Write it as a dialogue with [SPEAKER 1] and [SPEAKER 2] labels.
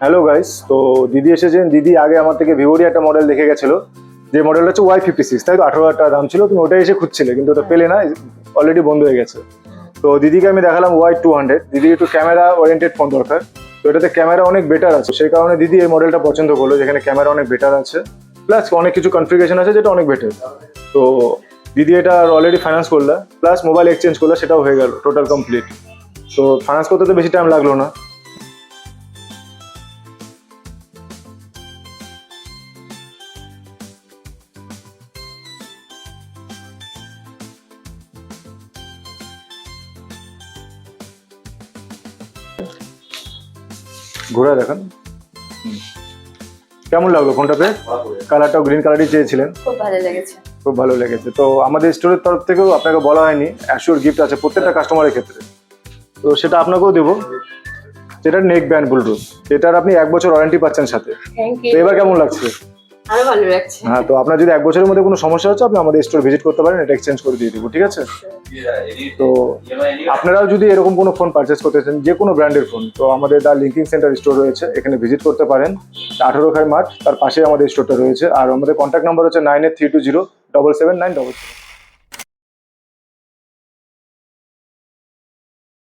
[SPEAKER 1] Hello guys, তো দিদি এসেছেন। দিদি আগে আমার থেকে ভিভোরই একটা মডেল দেখে গেছিল, যে মডেলটা হচ্ছে Y56, তাই তো? 18,000 টাকা দাম ছিল, তুমি ওটাই এসে খুঁজছিলে কিন্তু ওটা পেলে না, অলরেডি বন্ধ হয়ে গেছে। তো দিদিকে আমি দেখালাম Y200। দিদি একটু ক্যামেরা ওরিয়েন্টেড ফোন দরকার, তো এটাতে ক্যামেরা অনেক বেটার আছে, সেই কারণে দিদি এই মডেলটা পছন্দ করলো, যেখানে ক্যামেরা অনেক বেটার আছে, প্লাস অনেক কিছু কনফিগারেশন আছে যেটা অনেক বেটার। তো দিদি এটা অলরেডি ফাইন্যান্স করলো, প্লাস মোবাইল এক্সচেঞ্জ করলো, সেটাও হয়ে গেল টোটাল কমপ্লিট। তো ফাইন্যান্স করতে তো বেশি টাইম লাগলো না। ঘুরে দেখেন কেমন লাগলো ফোনটা পেয়ে। কালারটাও গ্রিন কালারই চেয়েছিলেন,
[SPEAKER 2] খুব ভালো লেগেছে।
[SPEAKER 1] খুব ভালো লেগেছে। তো আমাদের স্টোরের তরফ থেকেও আপনাকে বলা হয়নি, অ্যাসিওর গিফট আছে প্রত্যেকটা কাস্টমারের ক্ষেত্রে, তো সেটা আপনাকেও দেবো। যেটা নেক ব্যান্ড ব্লুটুথ, এটার আপনি 1 বছর ওয়ারেন্টি পাচ্ছেন সাথে।
[SPEAKER 2] থ্যাংক
[SPEAKER 1] তো
[SPEAKER 2] ইউ।
[SPEAKER 1] এবার কেমন লাগছে?
[SPEAKER 2] আরো ভালো লাগছে।
[SPEAKER 1] হ্যাঁ, তো আপনার যদি 1 বছরের মধ্যে কোনো সমস্যা হচ্ছে, আপনি আমাদের স্টোর ভিজিট করতে পারেন, এটা এক্সচেঞ্জ করে দিয়ে দেবো, ঠিক আছে? তো আপনারাও যদি এরকম কোনো ফোন পারচেস করতে চান, যে কোনো ব্র্যান্ডের ফোন, তো আমাদের দা লিঙ্কিং সেন্টার স্টোর রয়েছে, এখানে ভিজিট করতে পারেন। 18 খাই মাঠ, তার পাশে আমাদের স্টোরটা রয়েছে। আর আমাদের কন্ট্যাক্ট নাম্বার হচ্ছে 9832077977।